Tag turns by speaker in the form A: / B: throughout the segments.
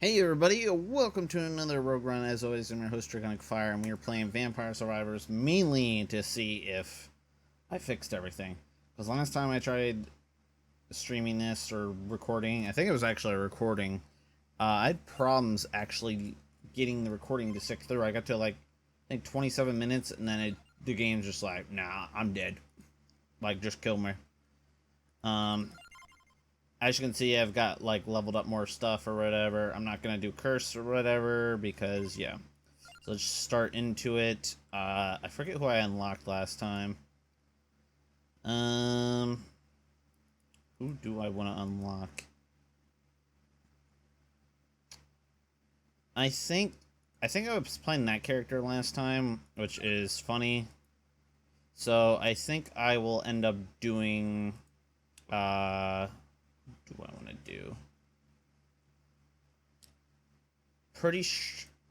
A: Hey everybody, welcome to another Rogue Run. As always, I'm your host, Draconic Fire, and we are playing Vampire Survivors mainly to see if I fixed everything. Because last time I tried streaming this or recording, I think it was actually a recording, I had problems actually getting the recording to stick through. I got to like, I think 27 minutes, and then the game's just like, nah, I'm dead. Like, just kill me. As you can see, I've got, like, leveled up more stuff or whatever. I'm not gonna do curse or whatever, because, yeah. So let's start into it. I forget who I unlocked last time. Who do I want to unlock? I think I was playing that character last time, which is funny. So I think I will end up doing, what do I want to do?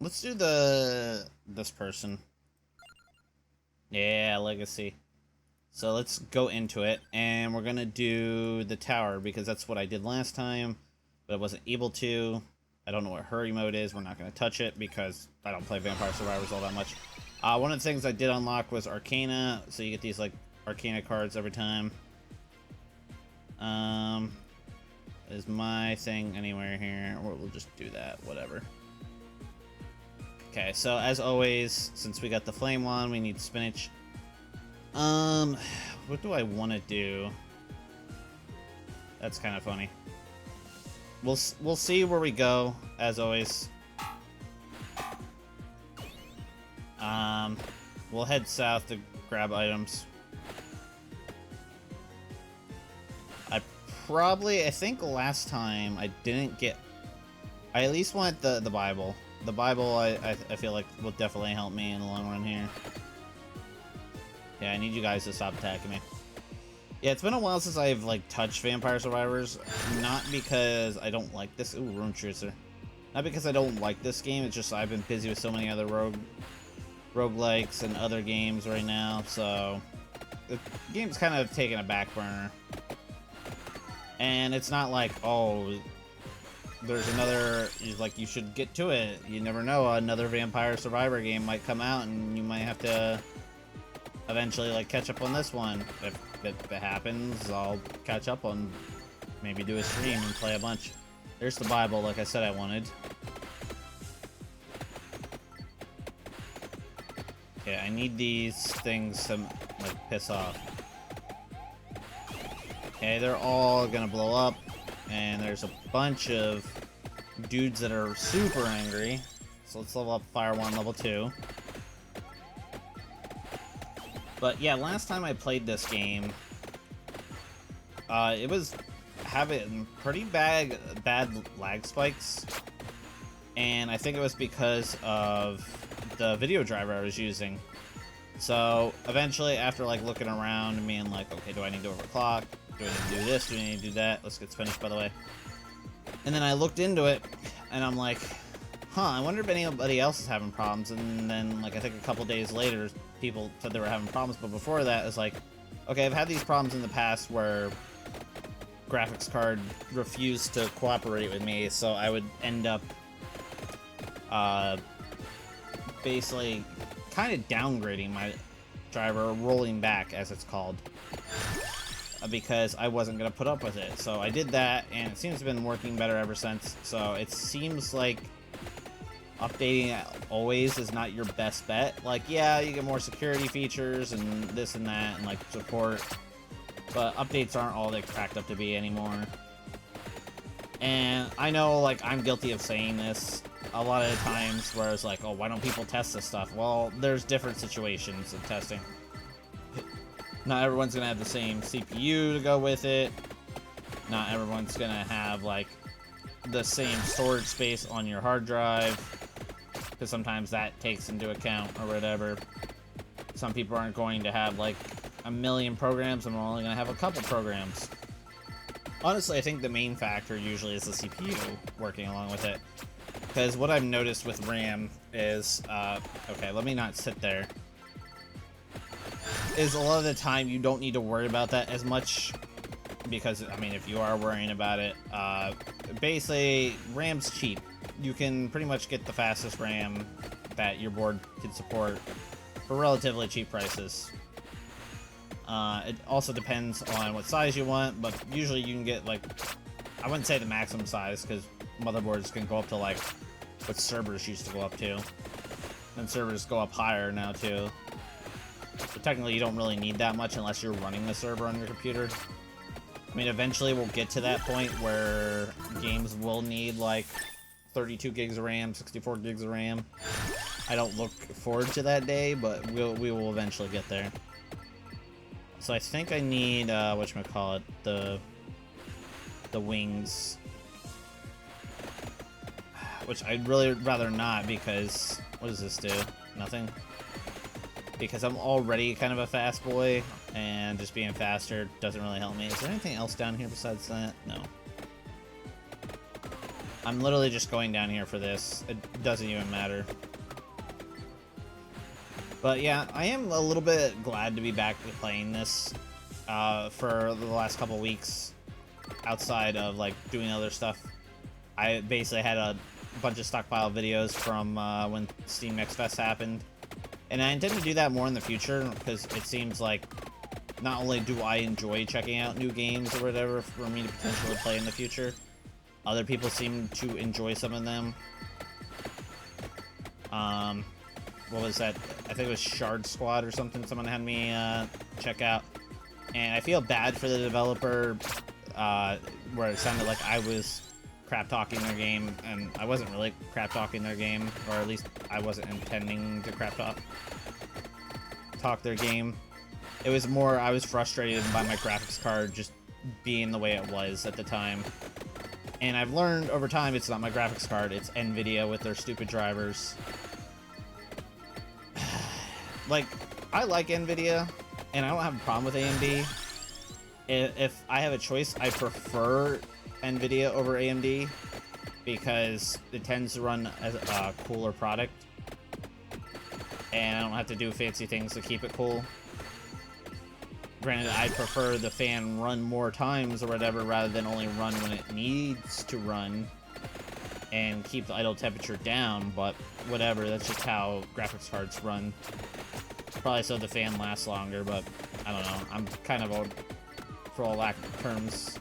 A: Let's do this person. Yeah, legacy. So let's go into it, and we're gonna do the tower because that's what I did last time, but I wasn't able to. I don't know what hurry mode is. We're not gonna touch it because I don't play Vampire Survivors all that much. One of the things I did unlock was Arcana, so you get these like Arcana cards every time. Is my thing anywhere here, or we'll just do that, whatever. Okay, so as always, since we got the flame one, we need spinach. What do I want to do? That's kind of funny. We'll see where we go, as always. We'll head south to grab items. I think last time I didn't get... I at least want the Bible. The Bible, I feel like, will definitely help me in the long run here. Yeah, I need you guys to stop attacking me. Yeah, it's been a while since I've, like, touched Vampire Survivors. Not because I don't like this... Ooh, Rune Tracer. Not because I don't like this game, it's just I've been busy with so many other roguelikes and other games right now, so... The game's kind of taken a back burner. And it's not like, oh, there's another, like, you should get to it. You never know, another Vampire Survivor game might come out and you might have to eventually, like, catch up on this one. If it happens, I'll catch up on, maybe do a stream and play a bunch. There's the Bible, like I said I wanted. Okay, I need these things to, like, piss off. Okay, they're all gonna blow up, and there's a bunch of dudes that are super angry. So let's level up Fire 1, level 2. But yeah, last time I played this game, it was having pretty bad lag spikes. And I think it was because of the video driver I was using. So eventually, after like looking around and being like, okay, do I need to overclock? Do I need to do this? Do I need to do that? Let's get finished, by the way. And then I looked into it, and I'm like, huh, I wonder if anybody else is having problems. And then, like, I think a couple days later, people said they were having problems. But before that, it's like, okay, I've had these problems in the past where graphics card refused to cooperate with me, so I would end up basically kind of downgrading my driver, rolling back, as it's called. Because I wasn't going to put up with it. So I did that, and it seems to have been working better ever since. So it seems like updating always is not your best bet. Like, yeah, you get more security features and this and that, and like support, but updates aren't all they're cracked up to be anymore. And I know, like, I'm guilty of saying this a lot of the times where it's like, oh, why don't people test this stuff? Well, there's different situations of testing. Not everyone's gonna have the same CPU to go with it. Not everyone's gonna have, like, the same storage space on your hard drive, because sometimes that takes into account or whatever. Some people aren't going to have, like, a million programs, and we're only gonna have a couple programs. Honestly, I think the main factor usually is the CPU working along with it. Because what I've noticed with RAM is, okay, let me not sit there. Is a lot of the time you don't need to worry about that as much, because, I mean, if you are worrying about it, basically, RAM's cheap. you can pretty much get the fastest RAM that your board can support for relatively cheap prices. It also depends on what size you want, but usually you can get, like, I wouldn't say the maximum size, because motherboards can go up to, like, what servers used to go up to. And servers go up higher now, too. But technically, you don't really need that much unless you're running the server on your computer. I mean, eventually we'll get to that point where games will need, like, 32 gigs of RAM, 64 gigs of RAM. I don't look forward to that day, but we will eventually get there. So I think I need, whatchamacallit, the wings. Which I'd really rather not, because, what does this do? Nothing? Because I'm already kind of a fast boy, and just being faster doesn't really help me. Is there anything else down here besides that? No. I'm literally just going down here for this. It doesn't even matter. But yeah, I am a little bit glad to be back playing this for the last couple weeks, outside of, like, doing other stuff. I basically had a bunch of stockpile videos from when Steam Next Fest happened. And I intend to do that more in the future, because it seems like not only do I enjoy checking out new games or whatever for me to potentially play in the future, other people seem to enjoy some of them. What was that? I think it was Shard Squad or something someone had me check out. And I feel bad for the developer, where it sounded like I was crap-talking their game, and I wasn't really crap-talking their game, or at least I wasn't intending to crap-talk their game. It was more, I was frustrated by my graphics card just being the way it was at the time. And I've learned over time it's not my graphics card, it's NVIDIA with their stupid drivers. Like, I like NVIDIA, and I don't have a problem with AMD. If I have a choice, I prefer NVIDIA over AMD, because it tends to run as a cooler product, and I don't have to do fancy things to keep it cool. Granted, I prefer the fan run more times or whatever, rather than only run when it needs to run, and keep the idle temperature down, but whatever, that's just how graphics cards run. Probably so the fan lasts longer, but I don't know. I'm kind of, for all lack of terms,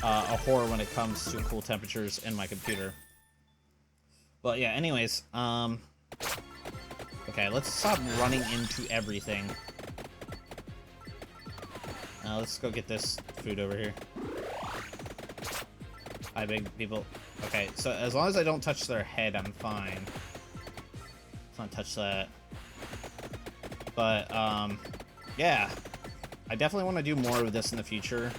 A: a whore when it comes to cool temperatures in my computer. But yeah, anyways, okay, let's stop running into everything. Let's go get this food over here. Hi, big people. Okay, so as long as I don't touch their head, I'm fine. Let's not touch that. But, yeah. I definitely want to do more of this in the future.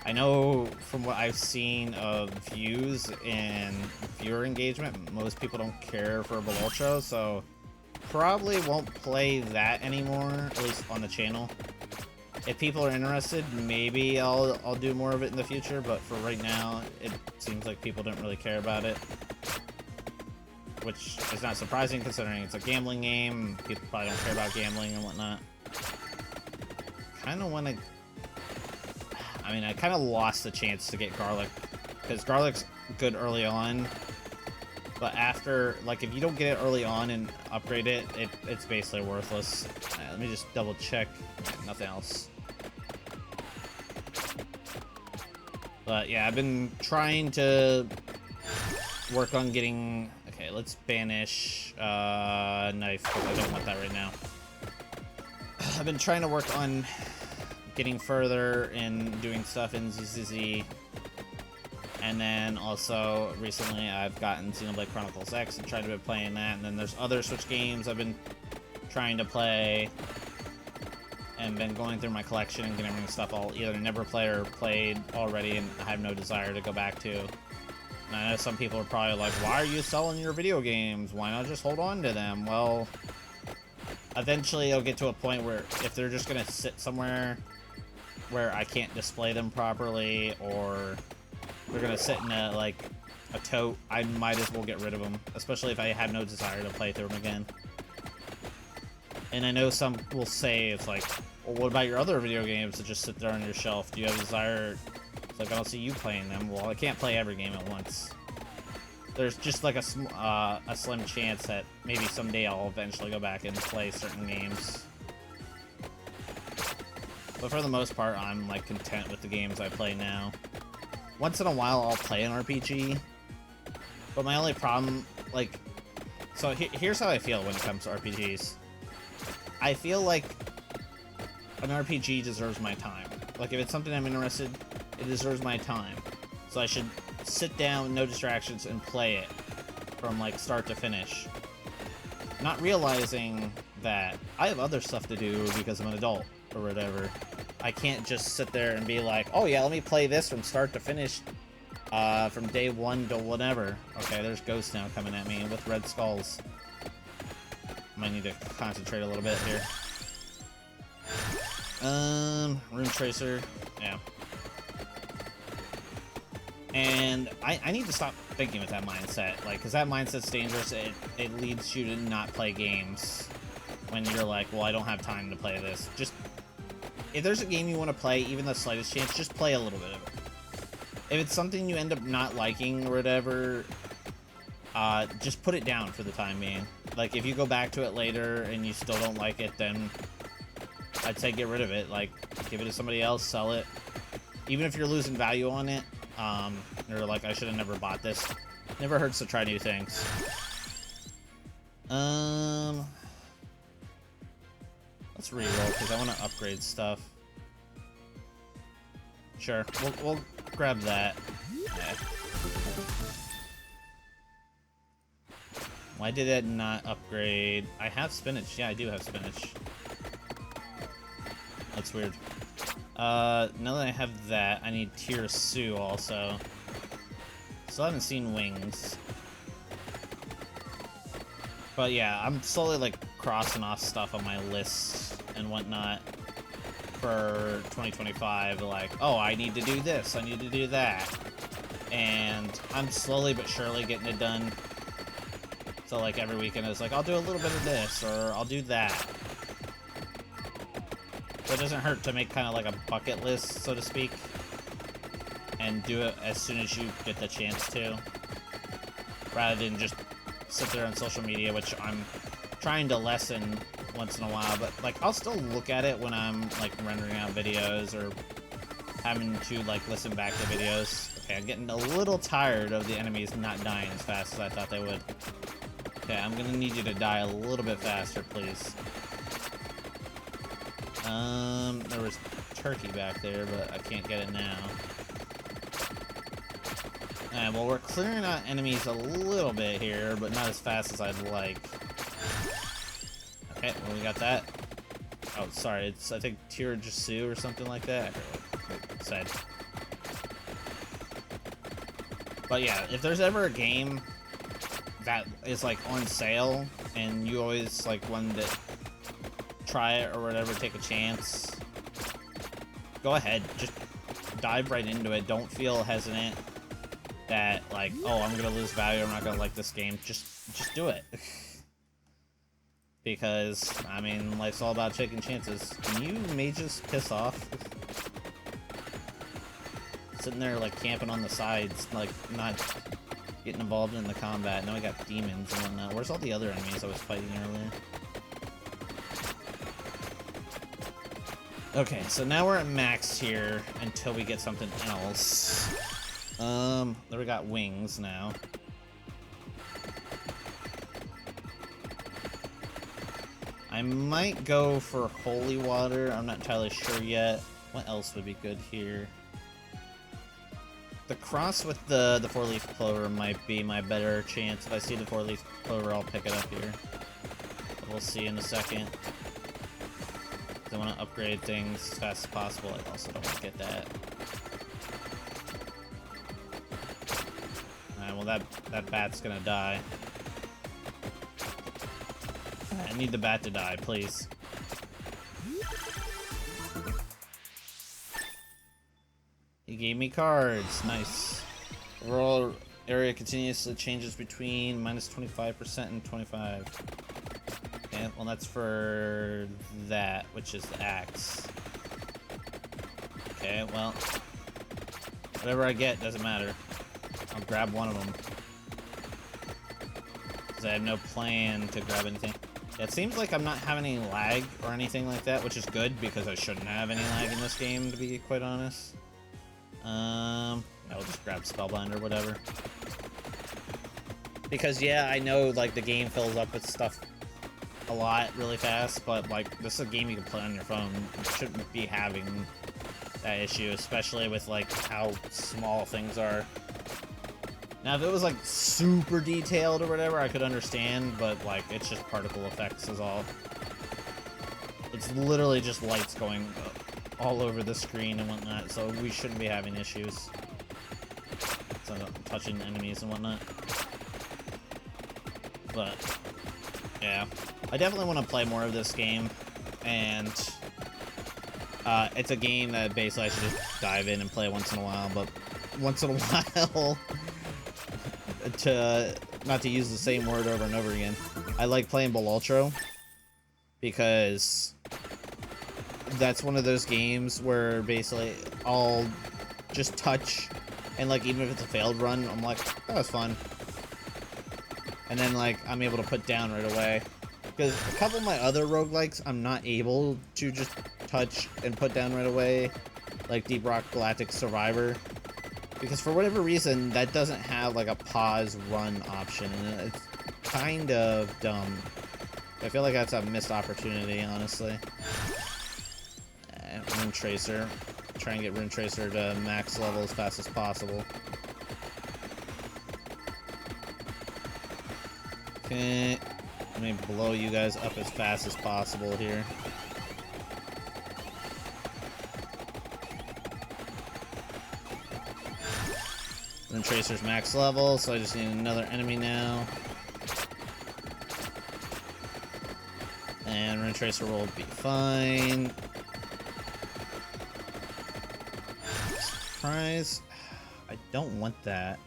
A: I know from what I've seen of views and viewer engagement, most people don't care for Balultra, so probably won't play that anymore, at least on the channel. If people are interested, maybe I'll do more of it in the future, but for right now, it seems like people don't really care about it. Which is not surprising, considering it's a gambling game. People probably don't care about gambling and whatnot. Kind of want to... I mean, I kind of lost the chance to get Garlic, because Garlic's good early on, but after, like, if you don't get it early on and upgrade it, it's basically worthless. Let me just double check. Nothing else. But yeah, I've been trying to work on getting... Okay, let's banish knife, because I don't want that right now. I've been trying to work on getting further in doing stuff in ZZZ. And then also, recently I've gotten Xenoblade Chronicles X and tried to be playing that. And then there's other Switch games I've been trying to play. And been going through my collection and getting stuff I'll either never play or played already and I have no desire to go back to. And I know some people are probably like, why are you selling your video games? Why not just hold on to them? Well, eventually it'll get to a point where if they're just going to sit somewhere where I can't display them properly, or they're going to sit in a tote, I might as well get rid of them, especially if I have no desire to play through them again. And I know some will say, it's like, well, what about your other video games that just sit there on your shelf? Do you have a desire? It's like, I don't see you playing them. Well, I can't play every game at once. there's just like a slim chance that maybe someday I'll eventually go back and play certain games. But for the most part, I'm like content with the games I play now. Once in a while, I'll play an RPG, but my only problem, like, so here's how I feel when it comes to RPGs. I feel like an RPG deserves my time. Like, if it's something I'm interested, it deserves my time. So I should sit down, no distractions, and play it from, like, start to finish. Not realizing that I have other stuff to do because I'm an adult, or whatever. I can't just sit there and be like, oh yeah, let me play this from start to finish, from day one to whatever. Okay, there's ghosts now coming at me with red skulls. Might need to concentrate a little bit here. Rune tracer, yeah. And I need to stop thinking with that mindset, like, because that mindset's dangerous. It leads you to not play games when you're like, well, I don't have time to play this. Just, if there's a game you want to play, even the slightest chance, just play a little bit of it. If it's something you end up not liking or whatever, just put it down for the time being. Like, if you go back to it later and you still don't like it, then I'd say get rid of it. Like, give it to somebody else, sell it. Even if you're losing value on it, or like, I should have never bought this. Never hurts to try new things. Let's reroll, because I want to upgrade stuff. Sure, we'll grab that. Yeah. Why did it not upgrade? I have spinach. Yeah, I do have spinach. That's weird. Now that I have that, I need Tirasu also. Still haven't seen wings. But yeah, I'm slowly like crossing off stuff on my list and whatnot for 2025. Like, oh, I need to do this, I need to do that. And I'm slowly but surely getting it done. So like every weekend it's like, I'll do a little bit of this, or I'll do that. So it doesn't hurt to make kind of like a bucket list, so to speak, and do it as soon as you get the chance to, rather than just sit there on social media, which I'm trying to lessen once in a while. But like, I'll still look at it when I'm like rendering out videos or having to like listen back to videos. Okay, I'm getting a little tired of the enemies not dying as fast as I thought they would. Okay, I'm gonna need you to die a little bit faster, please. There was turkey back there, but I can't get it now. Alright, well, we're clearing out enemies a little bit here, but not as fast as I'd like. Okay, well, we got that. Oh, sorry, it's, I think, Tirasu or something like that. I forget what it said. But yeah, if there's ever a game that is, like, on sale, and you always, like, want to try it or whatever, take a chance, go ahead, just dive right into it. Don't feel hesitant that, like, oh, I'm gonna lose value, I'm not gonna like this game. Just do it. Because, I mean, life's all about taking chances. Can you mages piss off? Sitting there, like, camping on the sides, like, not getting involved in the combat. Now I got demons and whatnot. Where's all the other enemies I was fighting earlier? Okay, so now we're at max here until we get something else. There we got wings now. I might go for holy water. I'm not entirely sure yet. What else would be good here? The cross with the four-leaf clover might be my better chance. If I see the four-leaf clover, I'll pick it up here. But we'll see in a second. I want to upgrade things as fast as possible. I also don't want to get that. Alright, well that bat's gonna die. I need the bat to die, please. He gave me cards. Nice. Overall area continuously changes between minus 25% and 25%. Okay, well that's for that, which is the axe. Okay, well, whatever I get doesn't matter. I'll grab one of them. because I have no plan to grab anything. It seems like I'm not having any lag or anything like that, which is good, because I shouldn't have any lag in this game, to be quite honest. I'll just grab Spellbind or whatever. Because, yeah, I know, like, the game fills up with stuff a lot really fast, but, like, this is a game you can play on your phone. You shouldn't be having that issue, especially with, like, how small things are. Now, if it was, like, super detailed or whatever, I could understand, but, like, it's just particle effects is all. It's literally just lights going all over the screen and whatnot, so we shouldn't be having issues. So touching enemies and whatnot. But, yeah. I definitely want to play more of this game, and it's a game that basically I should just dive in and play once in a while, but once in a while... not to use the same word over and over again, I like playing Balultro because that's one of those games where basically I'll just touch, and like even if it's a failed run, I'm like, that was fun, and then like I'm able to put down right away. Because a couple of my other roguelikes I'm not able to just touch and put down right away, like Deep Rock Galactic Survivor. Because for whatever reason, that doesn't have like a pause run option, and it's kind of dumb. I feel like that's a missed opportunity, honestly. Rune Tracer. Try and get Rune Tracer to max level as fast as possible. Okay. Let me blow you guys up as fast as possible here. Rune Tracer's max level, so I just need another enemy now. And Rune Tracer will be fine. Surprise. I don't want that.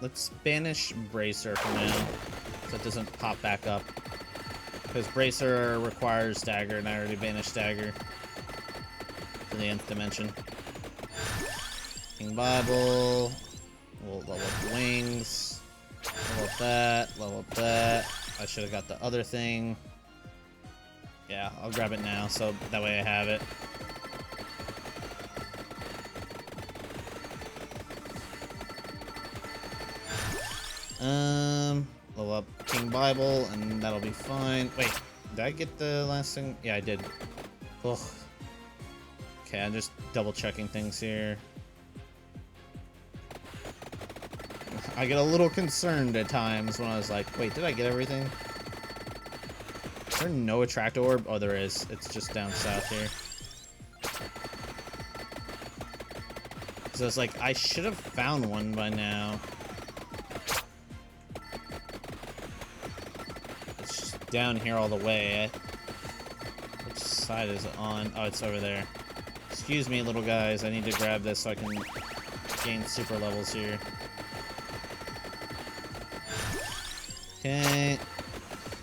A: Let's banish Bracer for now, so it doesn't pop back up. Because Bracer requires Dagger, and I already banished Dagger to the nth dimension. King Bible. We'll level up Wings. Level up that. Level up that. I should have got the other thing. Yeah, I'll grab it now, so that way I have it. Level up King Bible, and that'll be fine. Wait, did I get the last thing? Yeah, I did. Ugh. Okay, I'm just double checking things here. I get a little concerned at times when I was like, wait, did I get everything? Is there no attract orb? Oh, there is. It's just down south here. So it's like, I should have found one by now. It's just down here all the way. Which side is it on? Oh, it's over there. Excuse me, little guys. I need to grab this so I can gain super levels here. Okay.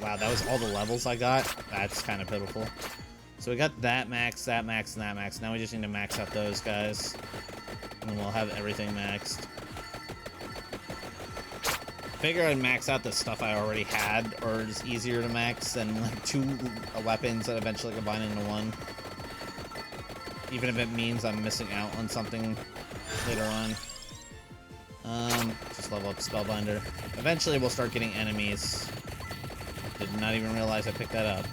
A: Wow, that was all the levels I got? That's kind of pitiful. So we got that max, and that max. Now we just need to max out those guys. And then we'll have everything maxed. Figure I'd max out the stuff I already had, or it's easier to max than like two weapons that eventually combine into one. Even if it means I'm missing out on something later on. Just level up Spellbinder. Eventually we'll start getting enemies. Did not even realize I picked that up.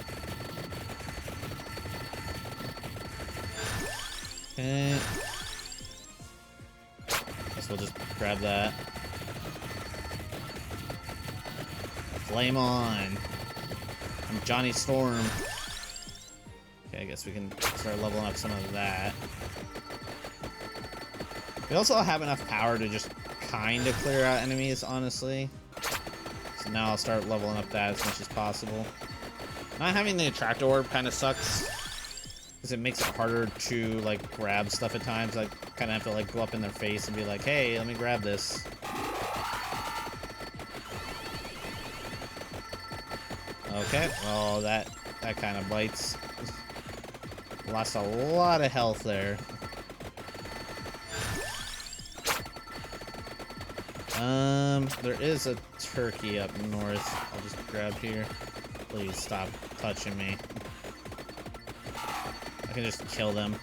A: Okay. Guess we'll just grab that. Flame on! I'm Johnny Storm. Okay, I guess we can start leveling up some of that. We also have enough power to just kind of clear out enemies, honestly. So now I'll start leveling up that as much as possible. Not having the attract orb kind of sucks, because it makes it harder to like grab stuff at times. I kind of have to like go up in their face and be like, hey, let me grab this. Okay, well that kind of bites. Lost a lot of health there. There is a turkey up north. I'll just grab here. Please stop touching me. I can just kill them.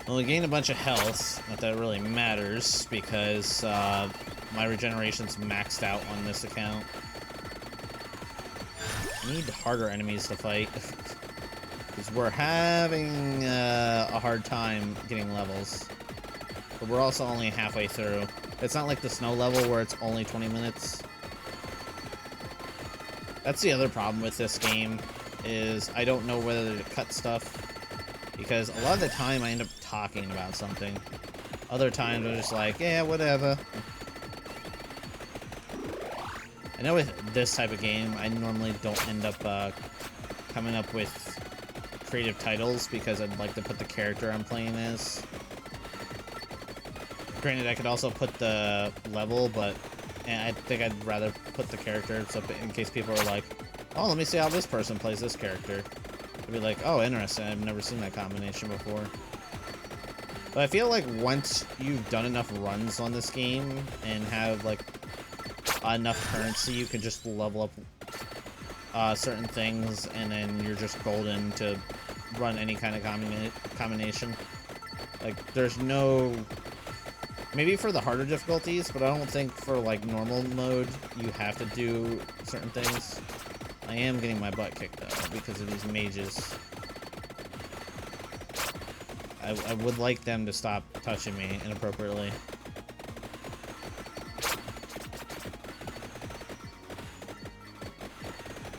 A: Well, we gained a bunch of health. Not that it really matters, because my regeneration's maxed out on this account. I need harder enemies to fight. Because we're having a hard time getting levels. But we're also only halfway through. It's not like the snow level where it's only 20 minutes. That's the other problem with this game, is I don't know whether to cut stuff. Because a lot of the time I end up talking about something. Other times I'm just like, yeah, whatever. I know with this type of game, I normally don't end up coming up with creative titles because I'd like to put the character I'm playing as. Granted, I could also put the level, but I think I'd rather put the character so in case people are like, oh, let me see how this person plays this character. I'd be like, oh, interesting, I've never seen that combination before. But I feel like once you've done enough runs on this game and have like enough currency, you can just level up certain things, and then you're just golden to run any kind of combination. Like, there's no... Maybe for the harder difficulties, but I don't think for, like, normal mode, you have to do certain things. I am getting my butt kicked, though, because of these mages. I would like them to stop touching me inappropriately.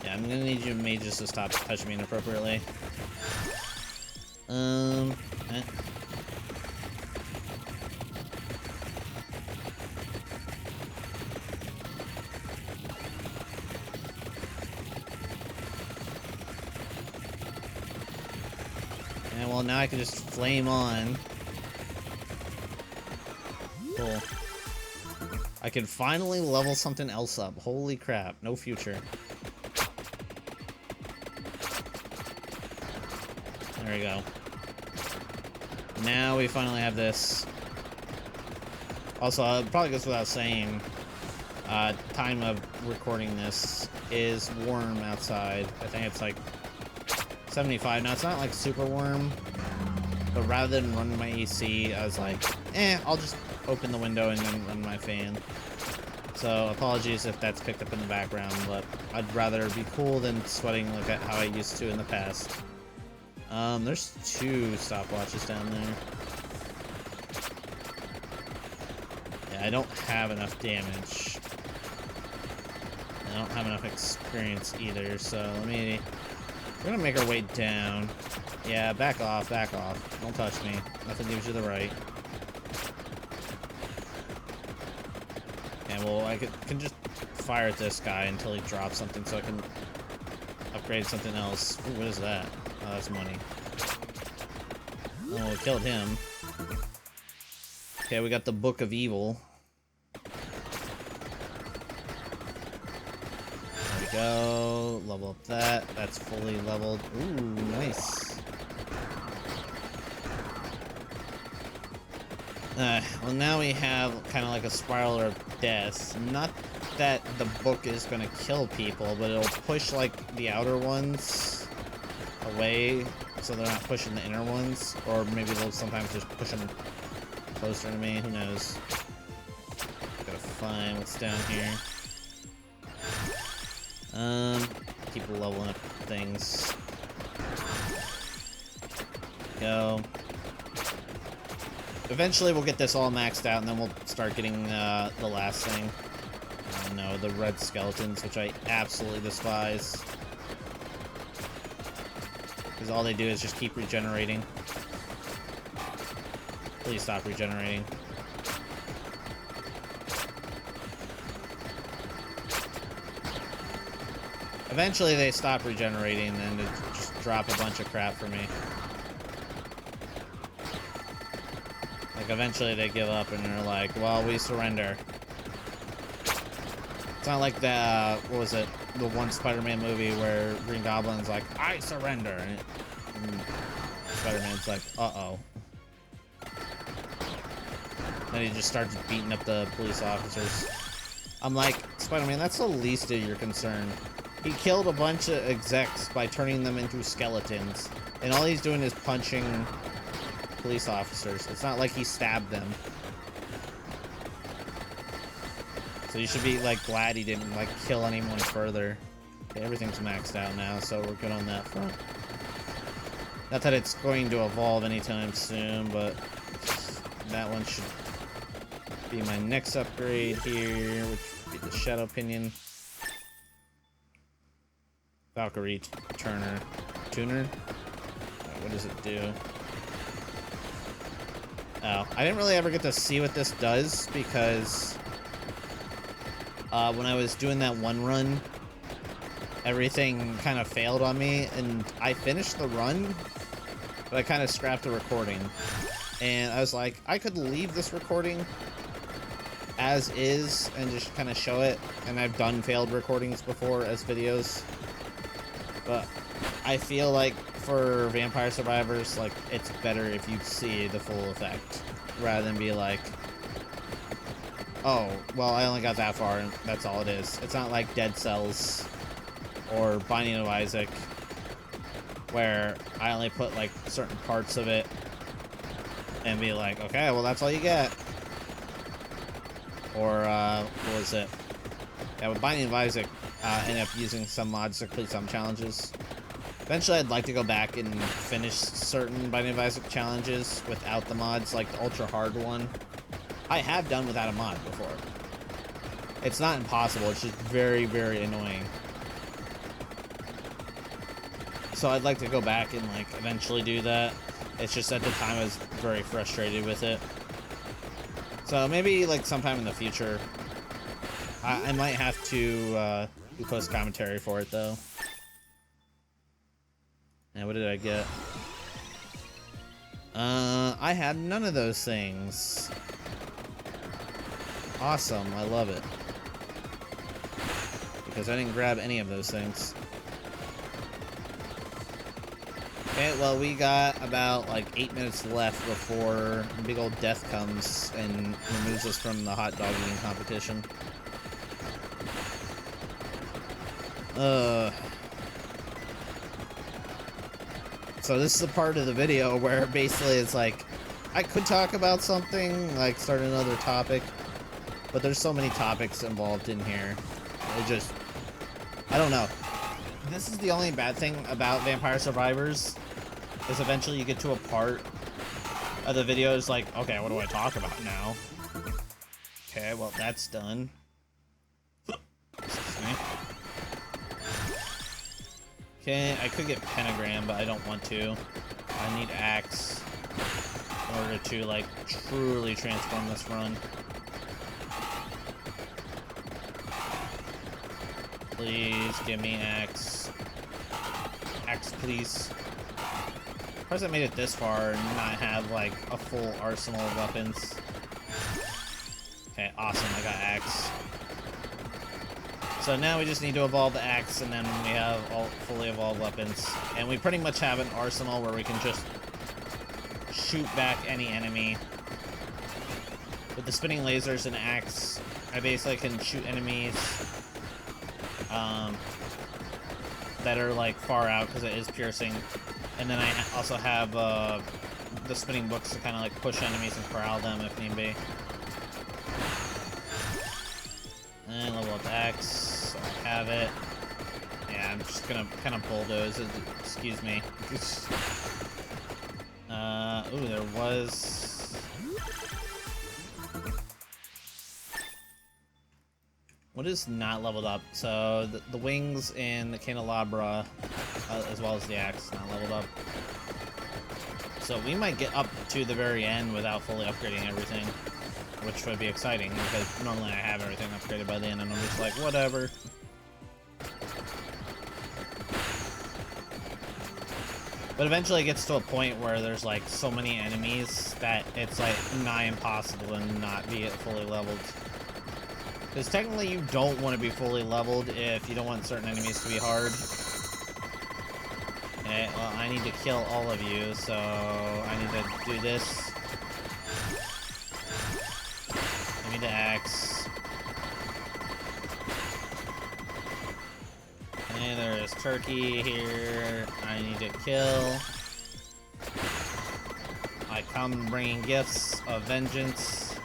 A: Yeah, I'm gonna need you mages to stop touching me inappropriately. And well, now I can just flame on. Cool. I can finally level something else up. Holy crap, no future. There we go. Now we finally have this. Also, it probably goes without saying, time of recording this is warm outside. I think it's like 75. Now, it's not like super warm, but rather than running my AC, I was like, I'll just open the window and then run my fan. So, apologies if that's picked up in the background, but I'd rather be cool than sweating like how I used to in the past. There's 2 stopwatches down there. Yeah, I don't have enough damage. I don't have enough experience either, so we're gonna make our way down. Yeah, back off, back off. Don't touch me. Nothing gives you the right. And well, I can just fire at this guy until he drops something so I can upgrade something else. Ooh, what is that? Oh, that's money. Oh, we killed him. Okay, we got the Book of Evil. There we go. Level up that. That's fully leveled. Ooh, nice. Well, now we have kind of like a spiral of death. Not that the book is going to kill people, but it'll push, like, the outer ones away, so they're not pushing the inner ones. Or maybe they'll sometimes just push them closer to me. Who knows? Gotta find what's down here. Keep leveling up things. Go. Eventually we'll get this all maxed out, and then we'll start getting the last thing. Oh no, the red skeletons, which I absolutely despise. Because all they do is just keep regenerating. Please stop regenerating. Eventually they stop regenerating, and then they just drop a bunch of crap for me. Like, eventually they give up and they're like, well, we surrender. It's not like the, what was it, the one Spider-Man movie where Green Goblin's like, I surrender. And Spider-Man's like, uh-oh. he just starts beating up the police officers. I'm like, Spider-Man, that's the least of your concern. He killed a bunch of execs by turning them into skeletons. And all he's doing is punching police officers. It's not like he stabbed them. So you should be, like, glad he didn't, like, kill anyone further. Okay, everything's maxed out now, so we're good on that front. Not that it's going to evolve anytime soon, but that one should be my next upgrade here, which would be the Shadow Pinion. Valkyrie Tuner. What does it do? Oh, I didn't really ever get to see what this does because when I was doing that one run, everything kind of failed on me, and I finished the run, but I kind of scrapped the recording. And I was like, I could leave this recording as is and just kind of show it, and I've done failed recordings before as videos. But I feel like for Vampire Survivors, like, it's better if you see the full effect, rather than be like, oh, well, I only got that far, and that's all it is. It's not like Dead Cells or Binding of Isaac, where I only put, like, certain parts of it, and be like, okay, well, that's all you get. Or, what was it? Yeah, with Binding of Isaac, end up using some mods to complete some challenges. Eventually, I'd like to go back and finish certain Binding of Isaac challenges without the mods, like the ultra hard one. I have done without a mod before. It's not impossible, it's just very, very annoying. So I'd like to go back and, like, eventually do that. It's just at the time I was very frustrated with it. So maybe, like, sometime in the future, I might have to do post commentary for it, though. And what did I get? I had none of those things. Awesome, I love it. Because I didn't grab any of those things. Okay, well, we got about, like, 8 minutes left before big old death comes and removes us from the hot dog eating competition. So this is the part of the video where basically it's like, I could talk about something, like start another topic, but there's so many topics involved in here. It just, I don't know. This is the only bad thing about Vampire Survivors, is eventually you get to a part of the video is like, okay, what do I talk about now? Okay, well, that's done. Excuse me. Okay, I could get Pentagram, but I don't want to. I need Axe in order to, like, truly transform this run. Please give me Axe. Axe, please. Surprised I made it this far and not have, like, a full arsenal of weapons. Okay, awesome, I got Axe. So now we just need to evolve the Axe, and then we have all fully evolved weapons. And we pretty much have an arsenal where we can just shoot back any enemy. With the spinning lasers and Axe, I basically can shoot enemies that are, like, far out because it is piercing. And then I also have the spinning books to kind of, like, push enemies and corral them if need be. And level up Axe. So I have it. Yeah, I'm just gonna kind of bulldoze it. Excuse me. Ooh, there was... What is not leveled up? So, the wings and the candelabra, as well as the axe, not leveled up. So we might get up to the very end without fully upgrading everything, which would be exciting, because normally I have everything upgraded by the end, and I'm just like, whatever. But eventually it gets to a point where there's, like, so many enemies that it's, like, nigh impossible to not be fully leveled. Because technically you don't want to be fully leveled if you don't want certain enemies to be hard. Okay, well, I need to kill all of you, so I need to do this. axe. And there is turkey here. I need to kill. I come bringing gifts of vengeance.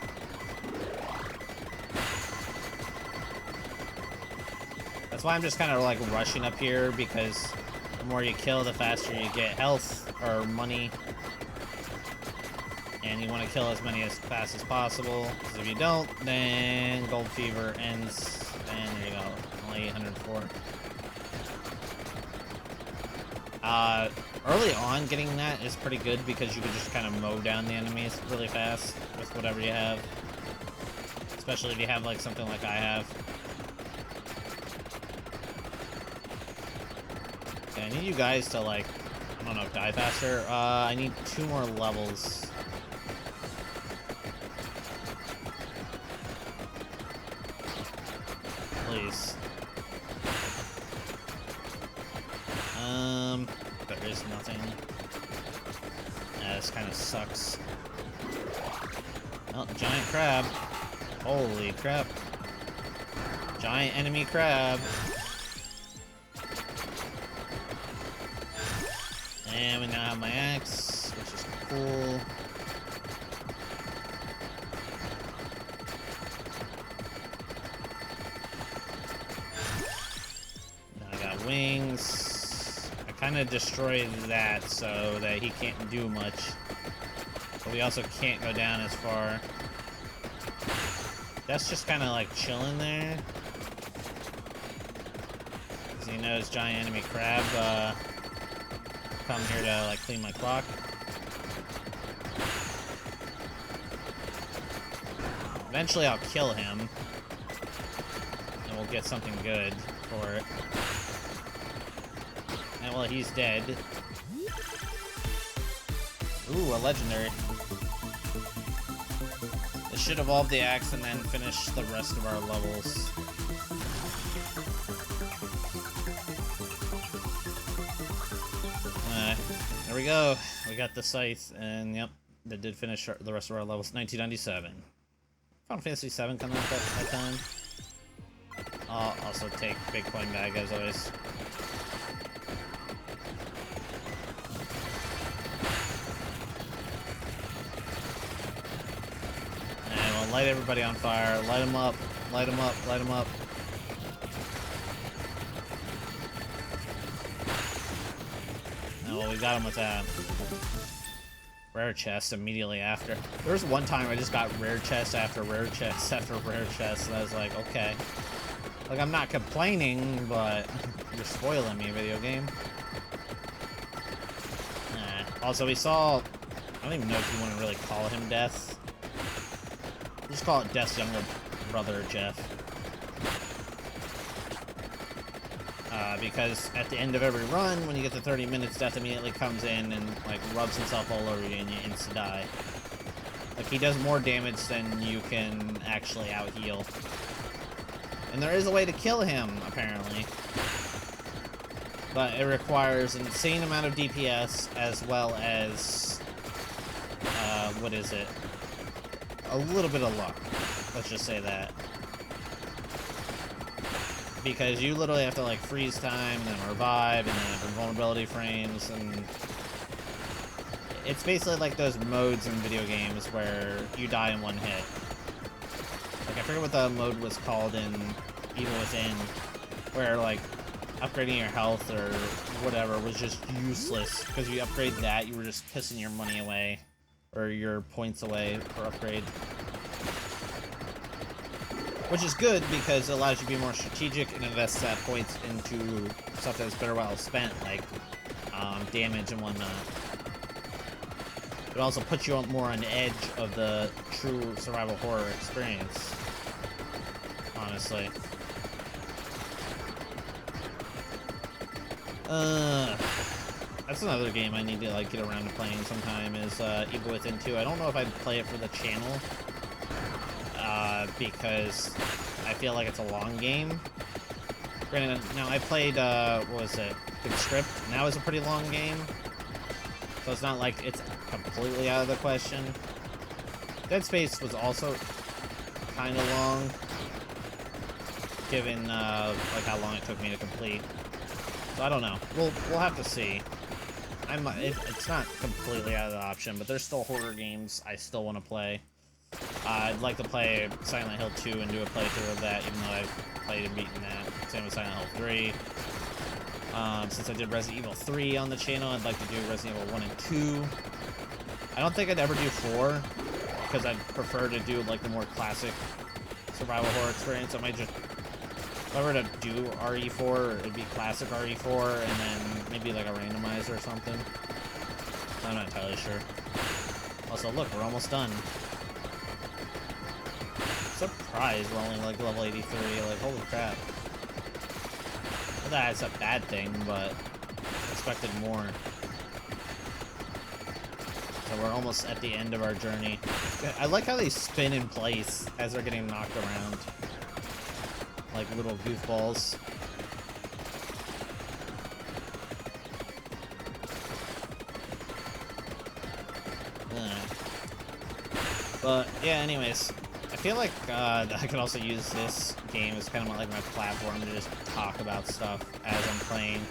A: That's why I'm just kind of like rushing up here, because the more you kill, the faster you get health or money. And you want to kill as many as fast as possible, because if you don't, then Gold Fever ends. And there you go, only 804. Early on, getting that is pretty good, because you can just kind of mow down the enemies really fast with whatever you have. Especially if you have like something like I have. Okay, I need you guys to like, I don't know, die faster. I need 2 more levels. Please. There is nothing. Yeah, this kind of sucks. Oh, giant crab. Holy crap. Giant enemy crab. And we now have my axe, which is cool. Now I got wings. I kind of destroyed that so that he can't do much. But we also can't go down as far. That's just kind of like chilling there. Because he knows giant enemy crab come here to like clean my clock. Eventually I'll kill him. And we'll get something good for it. And well, he's dead. Ooh, a legendary. This should evolve the axe and then finish the rest of our levels. There we go. We got the scythe, and yep, that did finish the rest of our levels. 1997. Final Fantasy VII coming out that time. I'll also take Bitcoin bag as always. And we'll light everybody on fire. Light them up. Light them up. Light them up. Well, we got him with that. Rare chest immediately after. There was one time I just got rare chest after rare chest after rare chest, and I was like, okay. Like, I'm not complaining, but you're spoiling me, video game. Also, we saw... I don't even know if you want to really call him Death. Just call it Death's younger brother, Jeff. Because at the end of every run, when you get to 30 minutes, Death immediately comes in and, like, rubs himself all over you and you insta-die. Like, he does more damage than you can actually out-heal. And there is a way to kill him, apparently. But it requires an insane amount of DPS, as well as, what is it? A little bit of luck. Let's just say that. Because you literally have to like freeze time and then revive and then invulnerability frames, and it's basically like those modes in video games where you die in one hit. Like I forget what the mode was called in Evil Within, where like upgrading your health or whatever was just useless because you upgrade that, you were just pissing your money away or your points away for upgrade. Which is good because it allows you to be more strategic and invest that points into stuff that's better well spent, like damage and whatnot. It also puts you more on the edge of the true survival horror experience, honestly. That's another game I need to like get around to playing sometime is Evil Within 2. I don't know if I'd play it for the channel. Because I feel like it's a long game. Granted, now I played, what was it? Conscript. Now it's a pretty long game. So it's not like it's completely out of the question. Dead Space was also kind of long, given like how long it took me to complete. So I don't know. We'll have to see. It's not completely out of the option, but there's still horror games I still want to play. I'd like to play Silent Hill 2 and do a playthrough of that, even though I've played and beaten that. Same with Silent Hill 3. Since I did Resident Evil 3 on the channel, I'd like to do Resident Evil 1 and 2. I don't think I'd ever do 4, because I'd prefer to do like the more classic survival horror experience. I might just, if I were to do RE4, it'd be classic RE4, and then maybe like a randomizer or something. I'm not entirely sure. Also, look, we're almost done. Surprised we're only like level 83, like holy crap. Not that it's a bad thing, but I expected more. So we're almost at the end of our journey. I like how they spin in place as they're getting knocked around. Like little goofballs. But yeah, anyways. I feel like I could also use this game as kind of like my platform to just talk about stuff as I'm playing.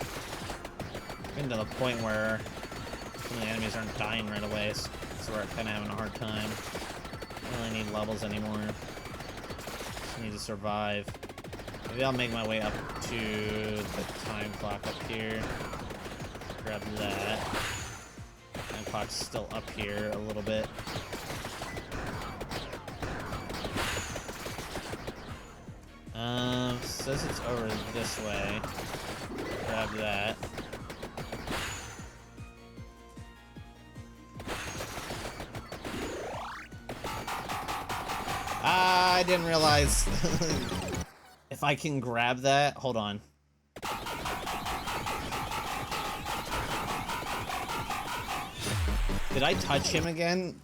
A: Getting to the point where some of the enemies aren't dying right away, so we're kind of having a hard time. Don't really need levels anymore. Just need to survive. Maybe I'll make my way up to the time clock up here. Grab that. Time clock's still up here a little bit. Says it's over this way. Grab that. I didn't realize if I can grab that. Hold on. Did I touch him again?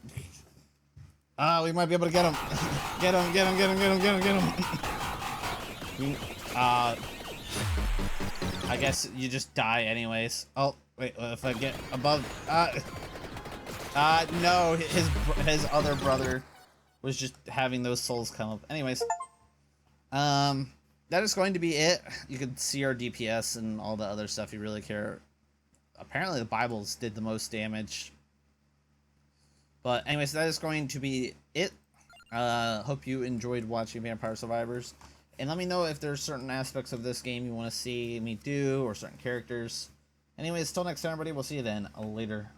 A: We might be able to get him. Get him, get him, get him, get him, get him, get him. I guess you just die anyways. Oh, wait, if I get above, no, his other brother was just having those souls come up. Anyways, that is going to be it. You can see our DPS and all the other stuff you really care. Apparently the Bibles did the most damage. But anyways, that is going to be it. Hope you enjoyed watching Vampire Survivors. And let me know if there's certain aspects of this game you want to see me do, or certain characters. Anyways, till next time, everybody. We'll see you then. Later.